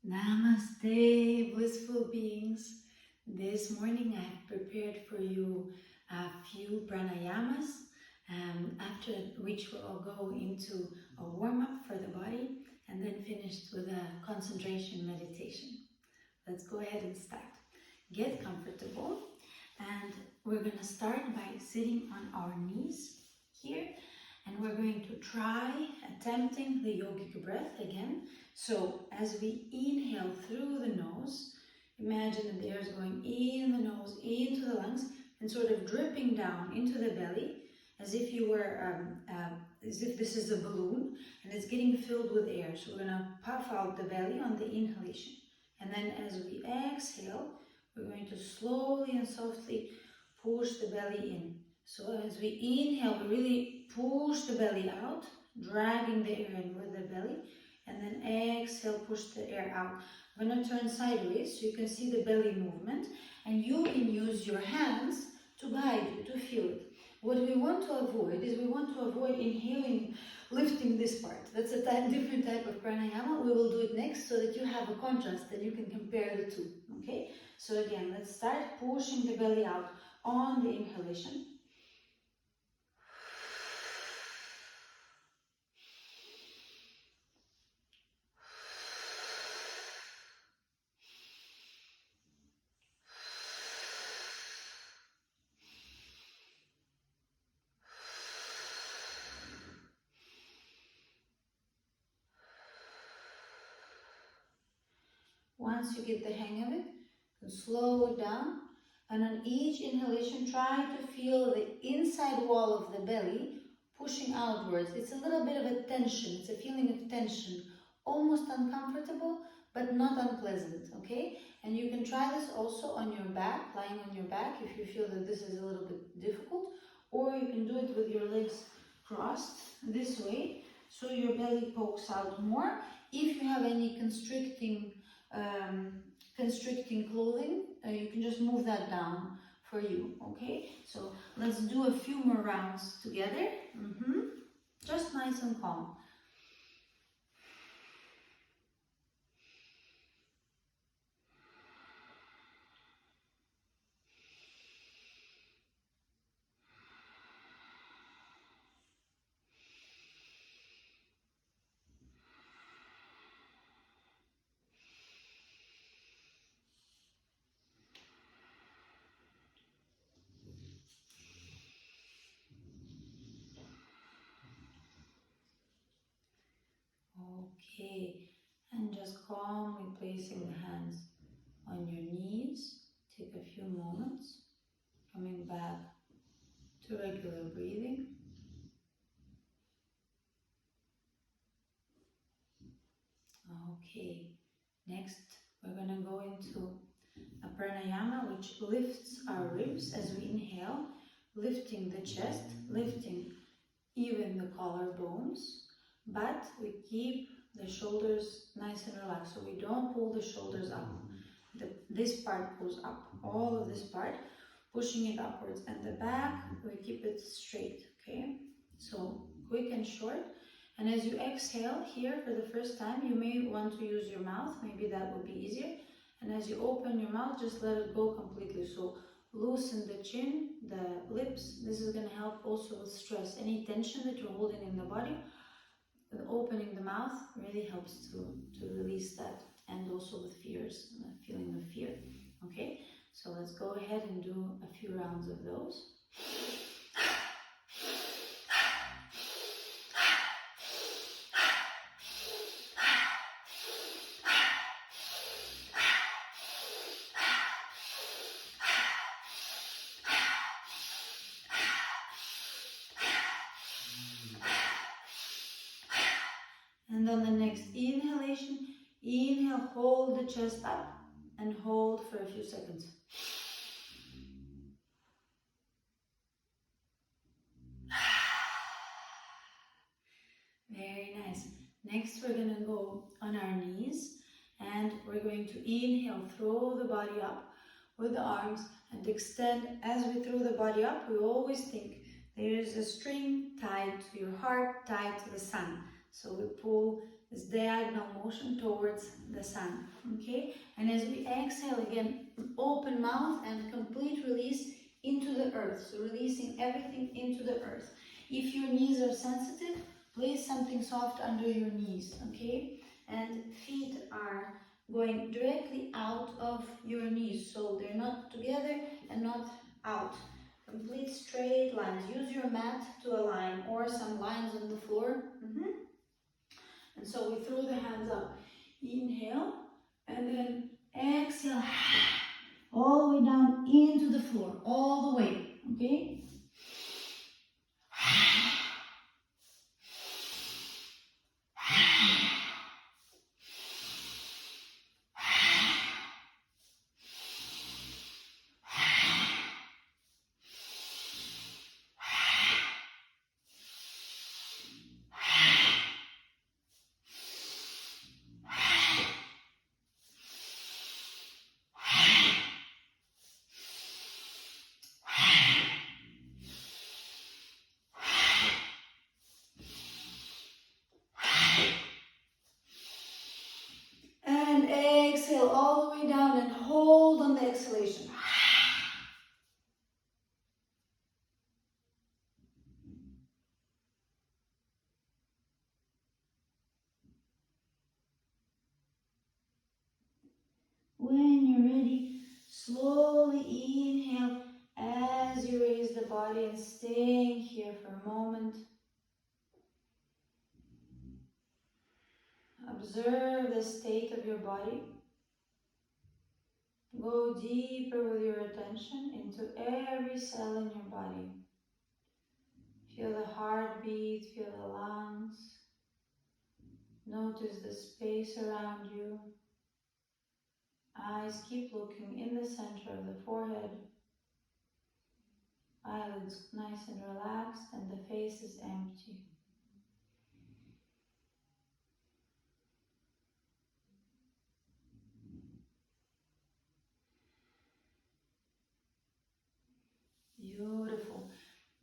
Namaste, blissful beings. This morning I've prepared for you a few pranayamas, after which we'll go into a warm-up for the body and then finished with a concentration meditation. Let's go ahead and start. Get comfortable, and we're going to start by sitting on our knees here, and we're going to try attempting the yogic breath again. So as we inhale through the nose, imagine that the air is going in the nose, into the lungs, and sort of dripping down into the belly, as if you were, as if this is a balloon, and it's getting filled with air. So we're gonna puff out the belly on the inhalation. And then as we exhale, we're going to slowly and softly push the belly in. So as we inhale, we really push the belly out, dragging the air in with the belly. And then exhale, push the air out. I'm going to turn sideways so you can see the belly movement. And you can use your hands to guide you, to feel it. What we want to avoid is we want to avoid inhaling, lifting this part. That's a different type of pranayama. We will do it next so that you have a contrast and you can compare the two. Okay? So again, let's start pushing the belly out on the inhalation. Once you get the hang of it, you can slow it down, and on each inhalation try to feel the inside wall of the belly pushing outwards. It's a little bit of a tension, it's a feeling of tension, almost uncomfortable but not unpleasant, okay? And you can try this also on your back, lying on your back if you feel that this is a little bit difficult, or you can do it with your legs crossed this way so your belly pokes out more. If you have any constricting clothing, you can just move that down for you, okay? So let's do a few more rounds together. Just nice and calm. Okay, and just calmly placing the hands on your knees. Take a few moments, coming back to regular breathing. Okay, next we're going to go into a pranayama which lifts our ribs as we inhale, lifting the chest, lifting even the collarbones, but we keep the shoulders nice and relaxed, so we don't pull the shoulders up. This part goes up, all of this part, pushing it upwards, and the back, we keep it straight, okay? So quick and short. And as you exhale here for the first time, you may want to use your mouth, maybe that would be easier. And as you open your mouth, just let it go completely. So loosen the chin, the lips. This is going to help also with stress. Any tension that you're holding in the body, opening the mouth really helps to release that, and also with fears, the feeling of fear. Okay, so let's go ahead and do a few rounds of those. And on the next inhalation, inhale, hold the chest up and hold for a few seconds. Very nice. Next, we're going to go on our knees, and we're going to inhale, throw the body up with the arms and extend. As we throw the body up, we always think there is a string tied to your heart, tied to the sun. So we pull this diagonal motion towards the sun, okay? And as we exhale again, open mouth and complete release into the earth, so releasing everything into the earth. If your knees are sensitive, place something soft under your knees, okay? And feet are going directly out of your knees, so they're not together and not out. Complete straight lines. Use your mat to align or some lines on the floor. And so we throw the hands up. Inhale and then exhale. All the way down into the floor. All the way. Okay? And exhale all the way down and hold on the exhalation. When you're ready, slowly inhale as you raise the body and staying here for a moment. Observe the state of your body. Go deeper with your attention into every cell in your body. Feel the heartbeat, feel the lungs. Notice the space around you. Eyes keep looking in the center of the forehead. Eyelids nice and relaxed and the face is empty. Beautiful.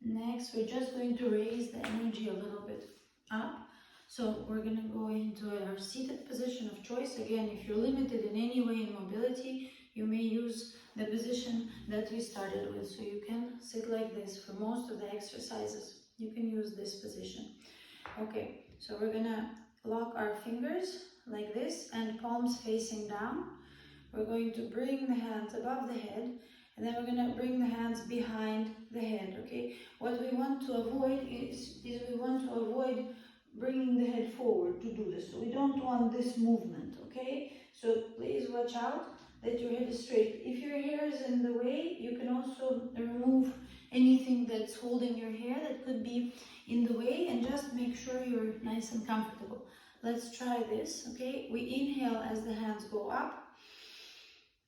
Next, we're just going to raise the energy a little bit up. So we're going to go into our seated position of choice. Again, if you're limited in any way in mobility, you may use the position that we started with. So you can sit like this for most of the exercises. You can use this position. Okay, so we're going to lock our fingers like this and palms facing down. We're going to bring the hands above the head. And then we're going to bring the hands behind the head, okay? What we want to avoid is we want to avoid bringing the head forward to do this. So we don't want this movement, okay? So please watch out that your head is straight. If your hair is in the way, you can also remove anything that's holding your hair that could be in the way and just make sure you're nice and comfortable. Let's try this, okay? We inhale as the hands go up.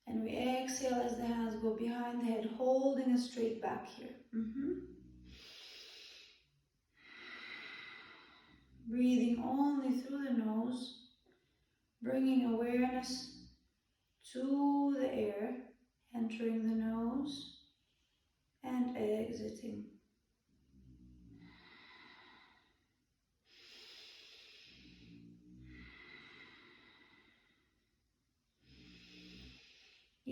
And we exhale as the hands go behind the head, holding a straight back here. Breathing only through the nose, bringing awareness to the air, entering the nose and exiting.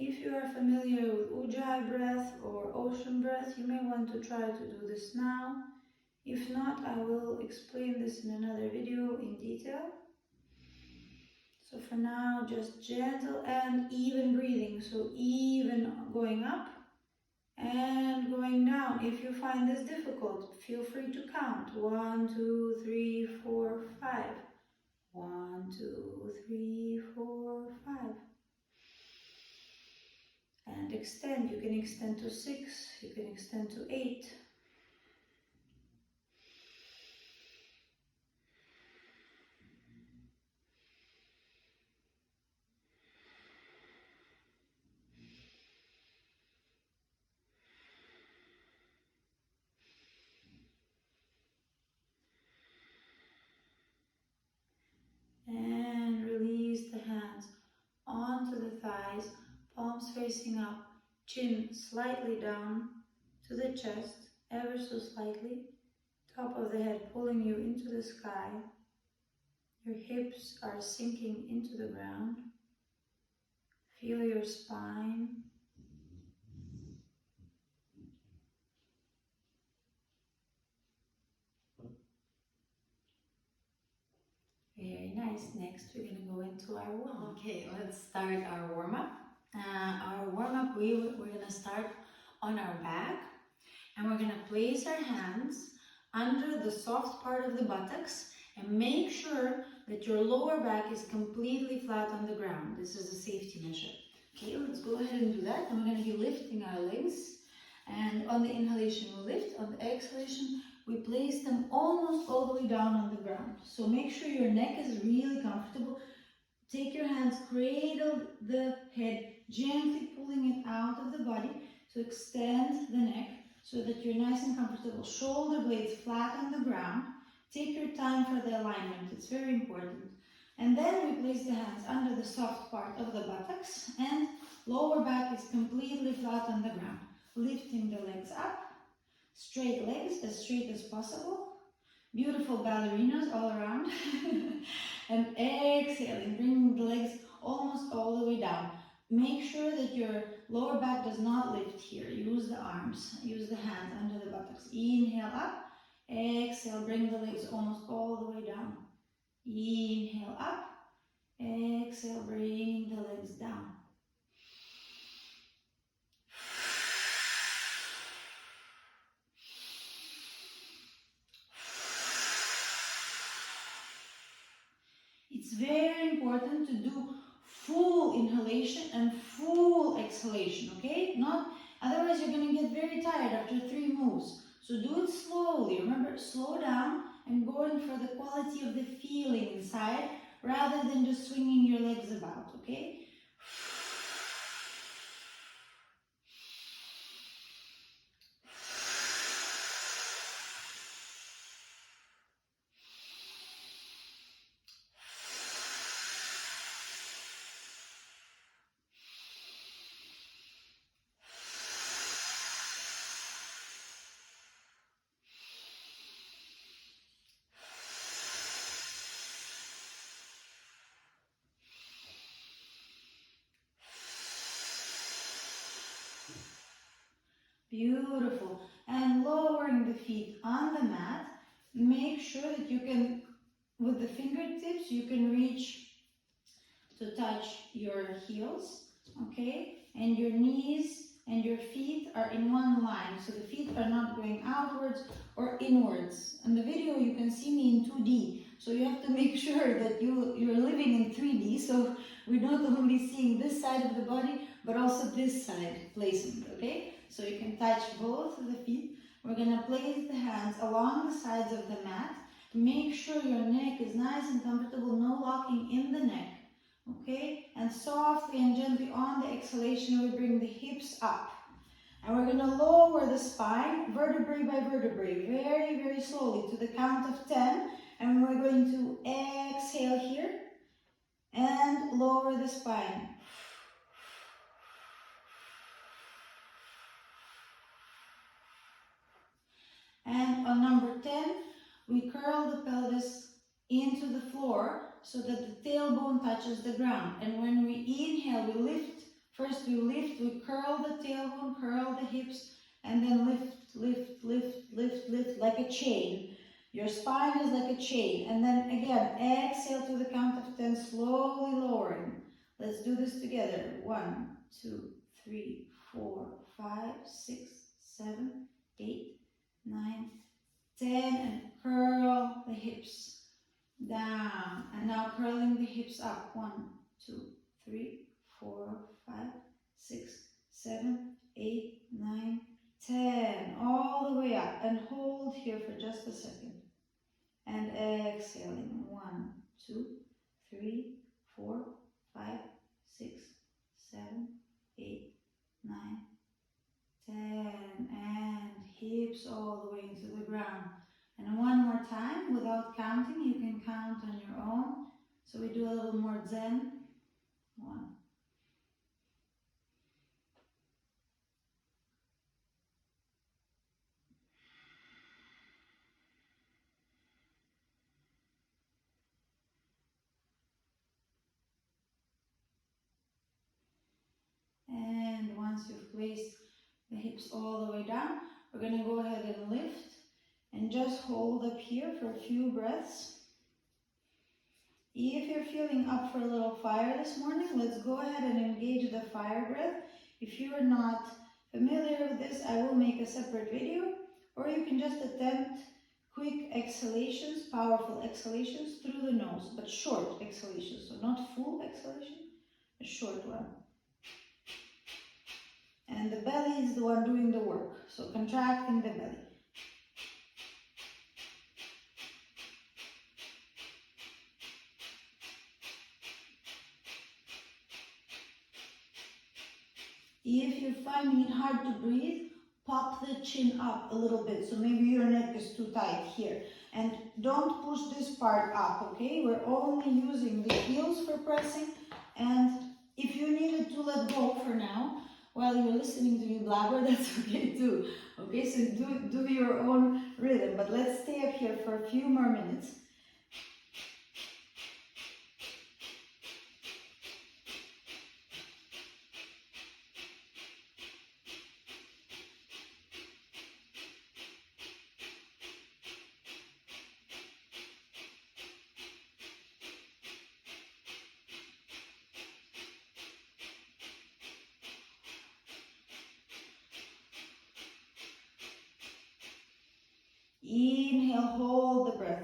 If you are familiar with Ujjayi breath or ocean breath, you may want to try to do this now. If not, I will explain this in another video in detail. So for now, just gentle and even breathing. So even going up and going down. If you find this difficult, feel free to count. 1, 2, 3, 4, 5. 1, 2, 3, 4, 5. And extend. You can extend to 6. You can extend to 8. And release the hands onto the thighs, palms facing up, chin slightly down to the chest, ever so slightly, top of the head pulling you into the sky, Your hips are sinking into the ground. Feel your spine. Very nice. Next, we're going to go into our warm-up. Okay, let's start our warm-up. Our warm-up, we're going to start on our back, and we're going to place our hands under the soft part of the buttocks and make sure that your lower back is completely flat on the ground. This is a safety measure. Okay, let's go ahead and do that. And we're going to be lifting our legs. And on the inhalation, we lift. On the exhalation, we place them almost all the way down on the ground. So make sure your neck is really comfortable. Take your hands, cradle the head, gently pulling it out of the body to extend the neck so that you're nice and comfortable. Shoulder blades flat on the ground. Take your time for the alignment, it's very important. And then we place the hands under the soft part of the buttocks and lower back is completely flat on the ground. Lifting the legs up, straight legs as straight as possible. Beautiful ballerinas all around. And exhaling, bringing the legs almost all the way down. Make sure that your lower back does not lift here. Use the arms, use the hands under the buttocks. Inhale up, exhale, bring the legs almost all the way down. Inhale up, exhale, bring the legs down. It's very important to do full inhalation and full exhalation, okay? Otherwise you're going to get very tired after 3 moves. So do it slowly. Remember, slow down and go in for the quality of the feeling inside rather than just swinging your legs about, okay? Beautiful. And lowering the feet on the mat, make sure that you can, with the fingertips, you can reach to touch your heels, okay? And your knees and your feet are in one line, so the feet are not going outwards or inwards. In the video, you can see me in 2D, so you have to make sure that you're living in 3D, so we're not only seeing this side of the body, but also this side placement, okay? So you can touch both of the feet. We're gonna place the hands along the sides of the mat. Make sure your neck is nice and comfortable, no locking in the neck. Okay, and softly and gently on the exhalation, we bring the hips up. And we're going to lower the spine, vertebrae by vertebrae, very, very slowly to the count of 10. And we're going to exhale here and lower the spine. And on number 10, we curl the pelvis into the floor so that the tailbone touches the ground. And when we inhale, we lift. First we lift, we curl the tailbone, curl the hips, and then lift, lift, lift, lift, lift, like a chain. Your spine is like a chain. And then again, exhale to the count of 10, slowly lowering. Let's do this together. 1, 2, 3, 4, 5, 6, 7, 8, 9, 10, and curl the hips down. And now curling the hips up. 1, 2, 3, 4, 5, 6, 7, 8, 9, 10. All the way up. And hold here for just a second. And exhaling. 1, 2, 3, 4, 5, 6, 7, 8, 9, 10. And hips all the way into the ground. And one more time, without counting, you can count on your own. So we do a little more Zen. 1. place the hips all the way down. We're going to go ahead and lift and just hold up here for a few breaths. If you're feeling up for a little fire this morning, let's go ahead and engage the fire breath. If you are not familiar with this, I will make a separate video, or you can just attempt quick exhalations, powerful exhalations through the nose, but short exhalations, so not full exhalation, a short one. And the belly is the one doing the work, so contracting the belly. If you're finding it hard to breathe, pop the chin up a little bit, so maybe your neck is too tight here. And don't push this part up, okay? We're only using the heels for pressing, and if you needed to let go for now, while you're listening to me blabber, that's okay too. Okay, so do your own rhythm, but let's stay up here for a few more minutes. Inhale, hold the breath.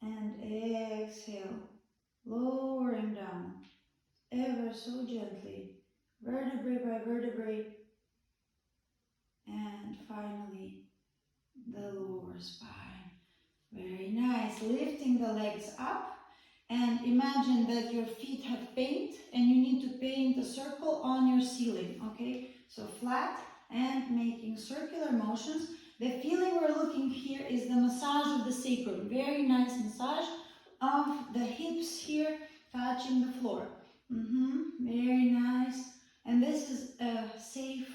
And exhale, lowering down, ever so gently, vertebrae by vertebrae. And finally, the lower spine. Very nice. Lifting the legs up, and imagine that your feet have paint and you need to paint a circle on your ceiling, okay? So flat and making circular motions. The feeling we're looking here is the massage of the sacrum. Very nice massage of the hips here touching the floor. Very nice. And this is a safe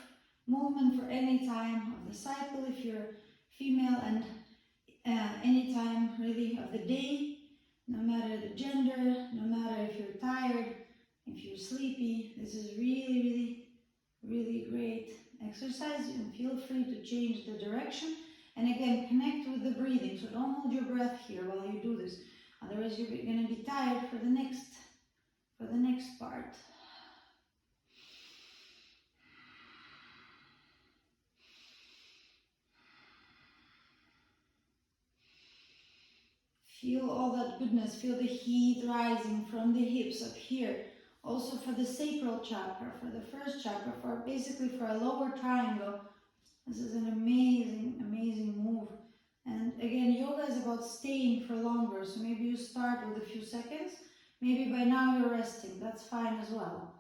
movement for any time of the cycle if you're female, and any time really of the day, no matter the gender, no matter if you're tired, if you're sleepy. This is really great exercise, and feel free to change the direction. And again, connect with the breathing, so don't hold your breath here while you do this, otherwise you're going to be tired for the next part. Feel all that goodness, feel the heat rising from the hips up here. Also for the sacral chakra, for the first chakra, for basically for a lower triangle. This is an amazing move. And again, yoga is about staying for longer. So maybe you start with a few seconds. Maybe by now you're resting. That's fine as well.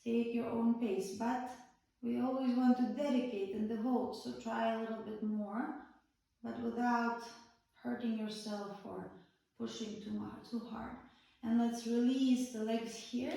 Take your own pace. But we always want to dedicate and devote. So try a little bit more, but without hurting yourself or pushing too hard. And let's release the legs here.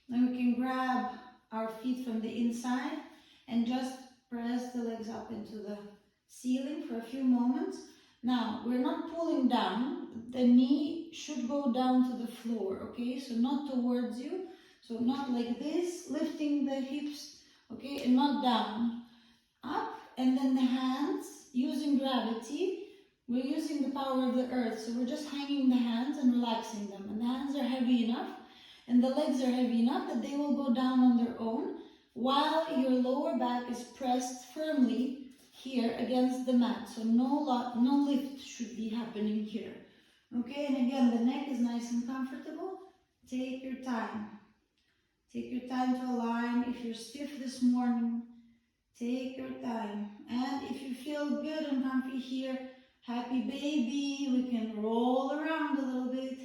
Then we can grab our feet from the inside and just press the legs up into the ceiling for a few moments. Now, we're not pulling down. The knee should go down to the floor, okay? So not towards you. So not like this, lifting the hips, okay? And not down. Up, and then the hands, using gravity. We're using the power of the earth, so we're just hanging the hands and relaxing them. And the hands are heavy enough, and the legs are heavy enough that they will go down on their own, while your lower back is pressed firmly here against the mat. So no lift should be happening here. Okay, and again, the neck is nice and comfortable. Take your time. Take your time to align. If you're stiff this morning, take your time. And if you feel good and comfy here, happy baby, we can roll around a little bit.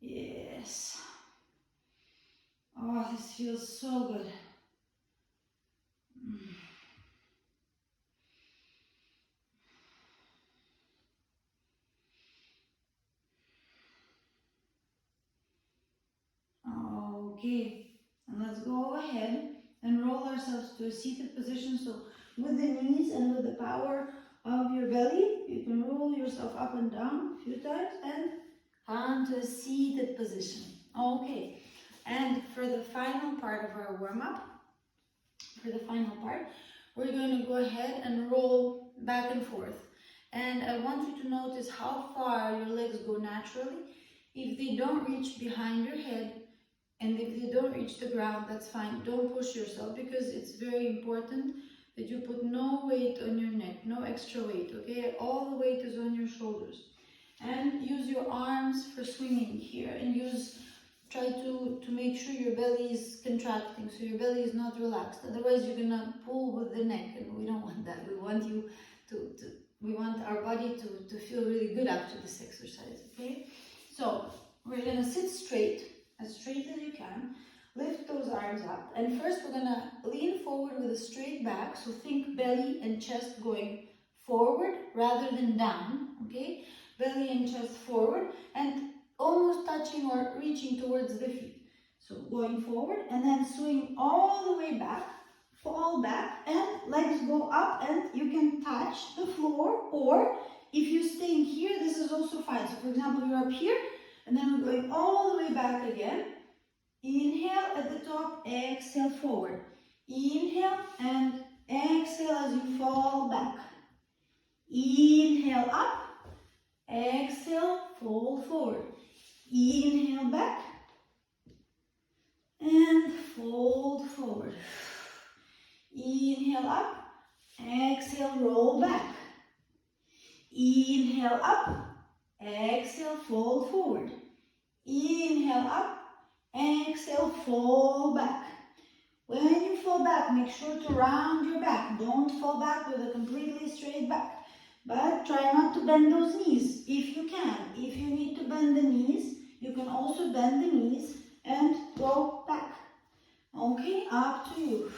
Yes. Oh, this feels so good. Okay, and let's go ahead and roll ourselves to a seated position. So with the knees and with the power of your belly, you can roll yourself up and down a few times and onto a seated position. Okay, and for the final part of our warm-up, we're going to go ahead and roll back and forth. And I want you to notice how far your legs go naturally. If they don't reach behind your head, and if they don't reach the ground, that's fine. Don't push yourself, because it's very important that you put no weight on your neck, no extra weight, okay? All the weight is on your shoulders. And use your arms for swinging here, and try to make sure your belly is contracting, so your belly is not relaxed. Otherwise, you're gonna pull with the neck, and we don't want that. We want you we want our body to feel really good after this exercise, okay? So we're gonna sit straight as you can. Lift those arms up, and first we're gonna lean forward with a straight back. So think belly and chest going forward rather than down, okay? Belly and chest forward, and almost touching or reaching towards the feet. So going forward, and then swing all the way back, fall back, and legs go up, and you can touch the floor, or if you're staying here, this is also fine. So for example, you're up here, and then we're going all the way back again. Inhale at the top, exhale forward. Inhale and exhale as you fall back. Inhale up, exhale, fold forward. Inhale back and fold forward. Inhale up, exhale, roll back. Inhale up, exhale, fold forward. Inhale up, exhale, fall back. When you fall back, make sure to round your back. Don't fall back with a completely straight back, but try not to bend those knees if you can. If you need to bend the knees, you can also bend the knees and go back. Okay, up to you.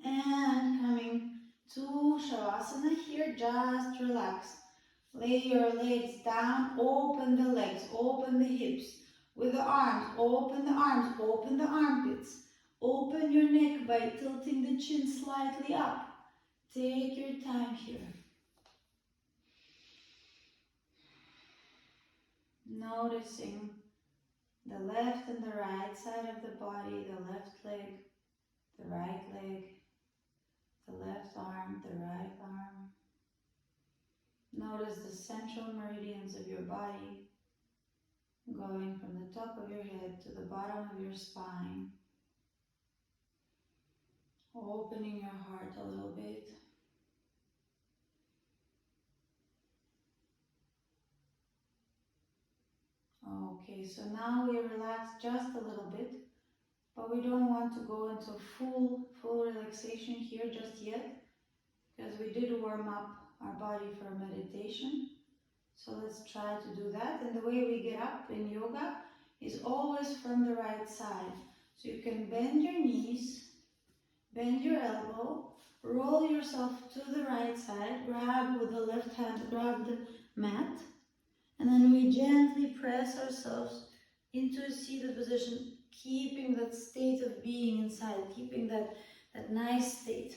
And coming to Shavasana here, just relax. Lay your legs down, open the legs, open the hips. With the arms, open the armpits. Open your neck by tilting the chin slightly up. Take your time here. Noticing the left and the right side of the body, the left leg, the right leg, the left arm, the right arm. Notice the central meridians of your body going from the top of your head to the bottom of your spine. Opening your heart a little bit. Okay, so now we relax just a little bit, but we don't want to go into full relaxation here just yet, because we did warm up our body for meditation. So let's try to do that. And the way we get up in yoga is always from the right side. So you can bend your knees, bend your elbow, roll yourself to the right side, grab with the left hand, grab the mat, and then we gently press ourselves into a seated position, keeping that state of being inside, keeping that nice state.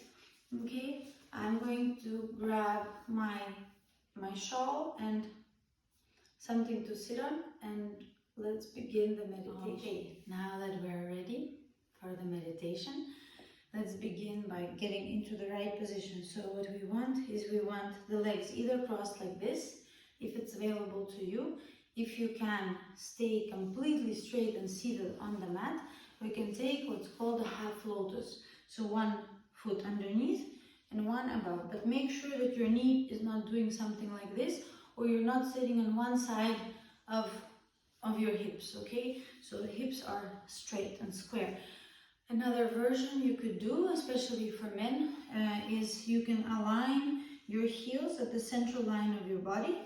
Okay, I'm going to grab my shawl and something to sit on, and let's begin the meditation. Okay, now that we're ready for the meditation, let's begin by getting into the right position. So what we want is the legs either crossed like this, if it's available to you. If you can stay completely straight and seated on the mat, we can take what's called a half lotus. So one foot underneath and one above. But make sure that your knee is not doing something like this, or you're not sitting on one side of your hips, okay? So the hips are straight and square. Another version you could do, especially for men, is you can align your heels at the central line of your body,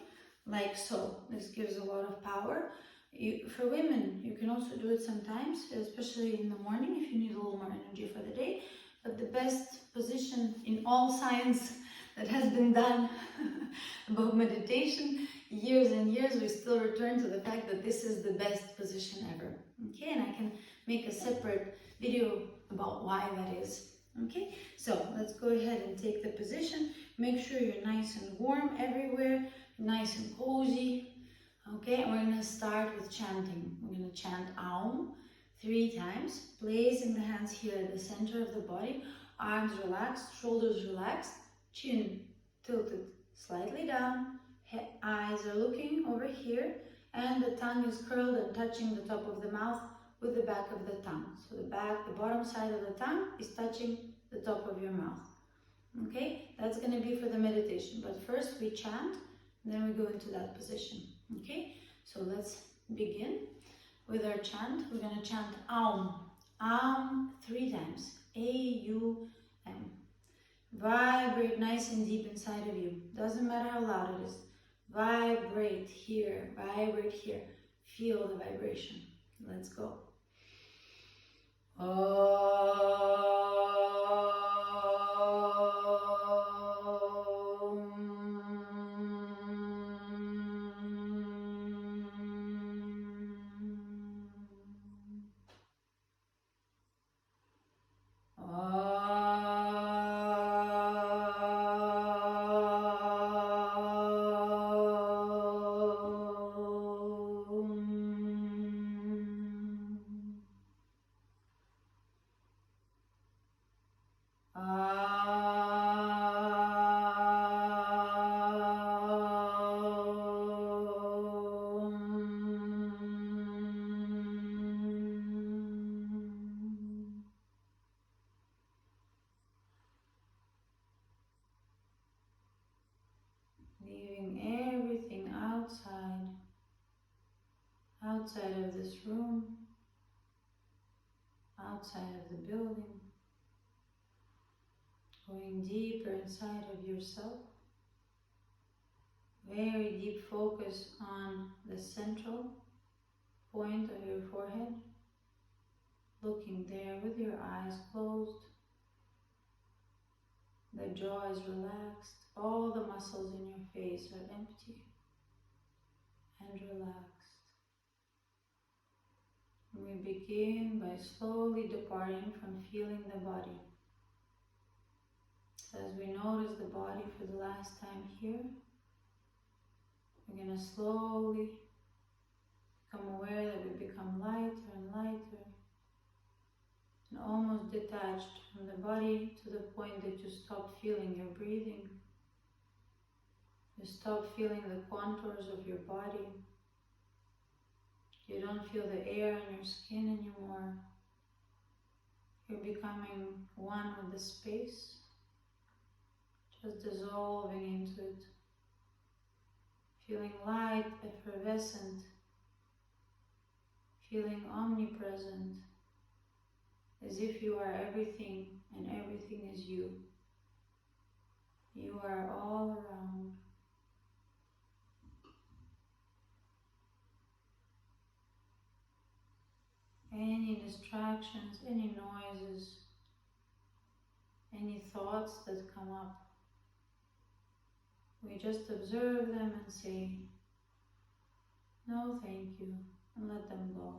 like so. This gives a lot of power. For women, you can also do it sometimes, especially in the morning if you need a little more energy for the day. But the best position in all science that has been done about meditation, years and years, we still return to the fact that this is the best position ever. Okay, and I can make a separate video about why that is. Okay, so let's go ahead and take the position. Make sure you're nice and warm everywhere, nice and cozy. Okay, and we're going to start with chanting. We're going to chant Aum 3 times, placing the hands here at the center of the body, arms relaxed, shoulders relaxed, chin tilted slightly down, eyes are looking over here, and the tongue is curled and touching the top of the mouth with the back of the tongue. So the bottom side of the tongue is touching the top of your mouth. Okay, that's going to be for the meditation. But first we chant, then we go into that position. Okay, so let's begin with our chant. We're going to chant Aum. Aum 3 times. A-U-M. Vibrate nice and deep inside of you. Doesn't matter how loud it is. Vibrate here. Vibrate here. Feel the vibration. Let's go. Leaving everything outside of this room, outside of the building, going deeper inside of yourself. Very deep focus on the central point of your forehead, looking there with your eyes closed. The jaw is relaxed, all the muscles in your face are empty and relaxed. We begin by slowly departing from feeling the body. So as we notice the body for the last time here, we're going to slowly become aware that we become lighter and lighter and almost detached from the body to the point that you stop feeling your breathing. You stop feeling the contours of your body. You don't feel the air in your skin anymore. You're becoming one with the space, just dissolving into it. Feeling light, effervescent, feeling omnipresent, as if you are everything and everything is you. You are all around. Any distractions, any noises, any thoughts that come up, we just observe them and say, no thank you, and let them go.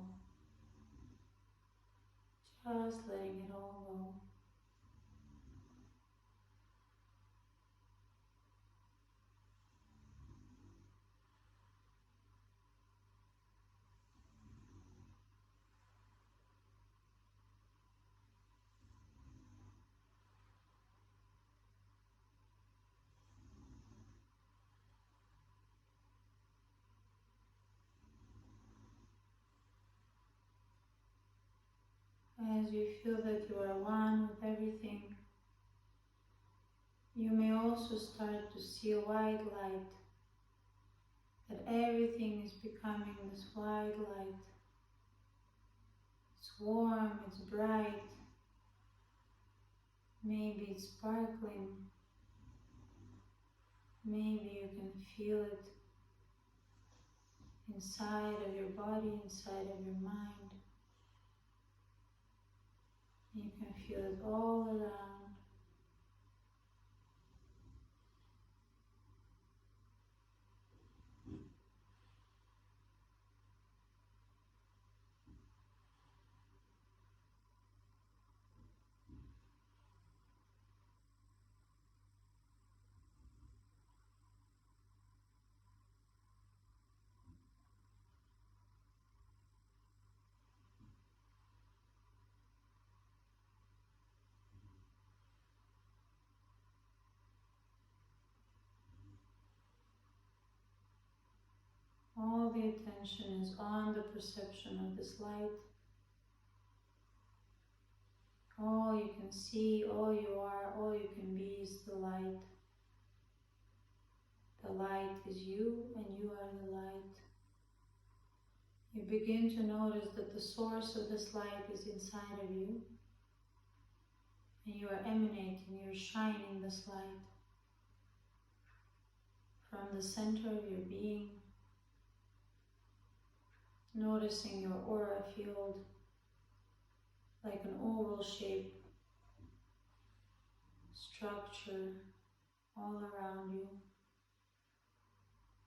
Just letting it all go. As you feel that you are one with everything, you may also start to see a white light, that everything is becoming this white light. It's warm, it's bright, Maybe it's sparkling. Maybe you can feel it inside of your body, inside of your mind. You can feel it all around. All the attention is on the perception of this light. All you can see, all you are, all you can be is the light. The light is you and you are the light. You begin to notice that the source of this light is inside of you. And you are emanating, you're shining this light from the center of your being. Noticing your aura field like an oval shape structure all around you.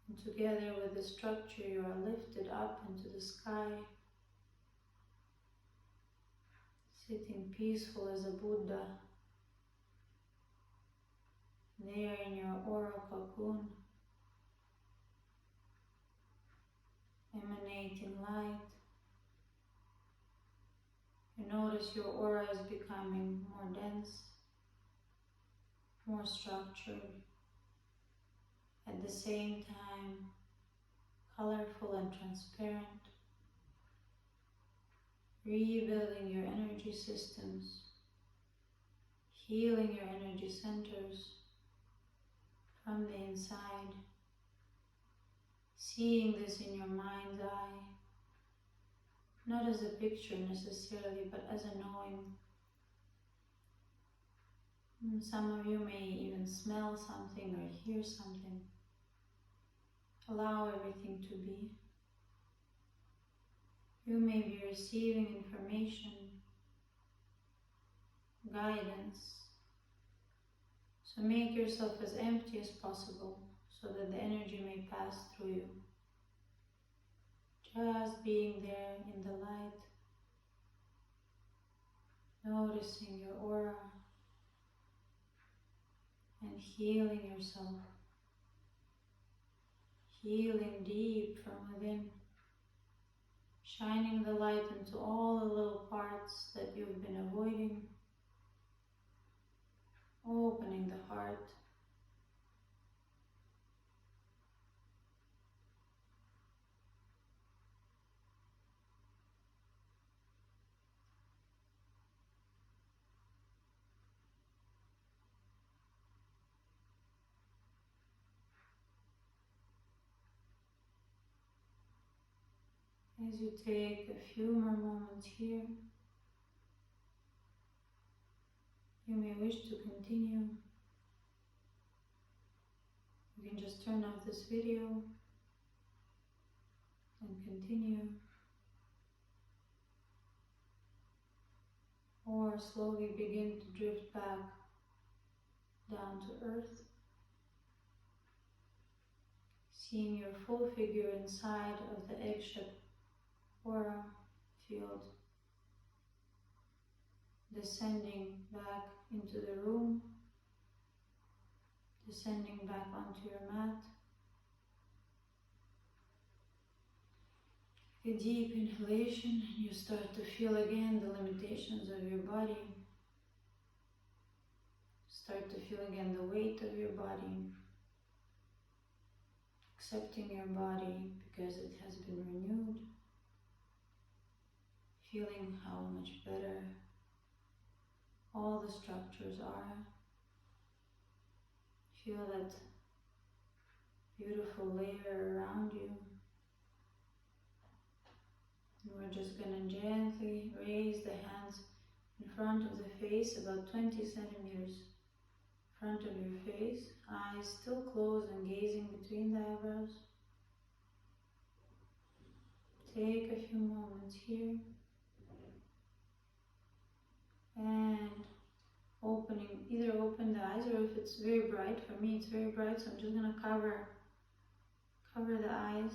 And together with the structure, you are lifted up into the sky, sitting peaceful as a Buddha, there in your aura cocoon, emanating light. You notice your aura is becoming more dense, more structured, at the same time colorful and transparent, rebuilding your energy systems, healing your energy centers from the inside, seeing this in your mind's eye, not as a picture necessarily, but as a knowing. Some of you may even smell something or hear something. Allow everything to be. You may be receiving information, guidance. So make yourself as empty as possible so that the energy may pass through you. Just being there in the light, noticing your aura and healing yourself, healing deep from within, shining the light into all the little parts that you've been avoiding, opening the heart, as you take a few more moments here. You may wish to continue. You can just turn off this video and continue, or slowly begin to drift back down to earth, seeing your full figure inside of the egg-shaped aura field, descending back into the room, descending back onto your mat. A deep inhalation, and you start to feel again the limitations of your body. Start to feel again the weight of your body, accepting your body because it has been renewed, feeling how much better all the structures are. Feel that beautiful layer around you. And we're just going to gently raise the hands in front of the face, about 20 centimeters front of your face, eyes still closed and gazing between the eyebrows. Take a few moments here and either open the eyes, or if it's very bright, for me it's very bright, so I'm just gonna cover the eyes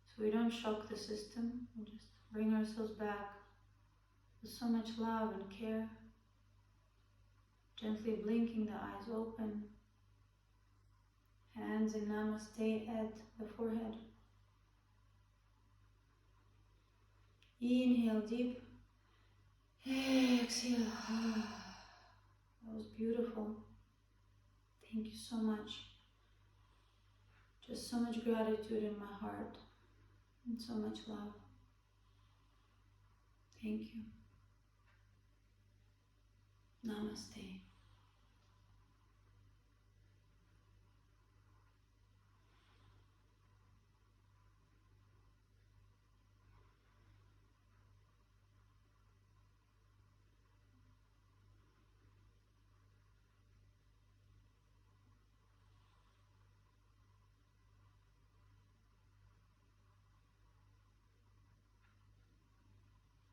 so we don't shock the system. We just bring ourselves back with so much love and care. Gently blinking the eyes open. Hands in Namaste at the forehead. Inhale deep. Exhale. That was beautiful. Thank you so much. Just so much gratitude in my heart and so much love. Thank you. Namaste.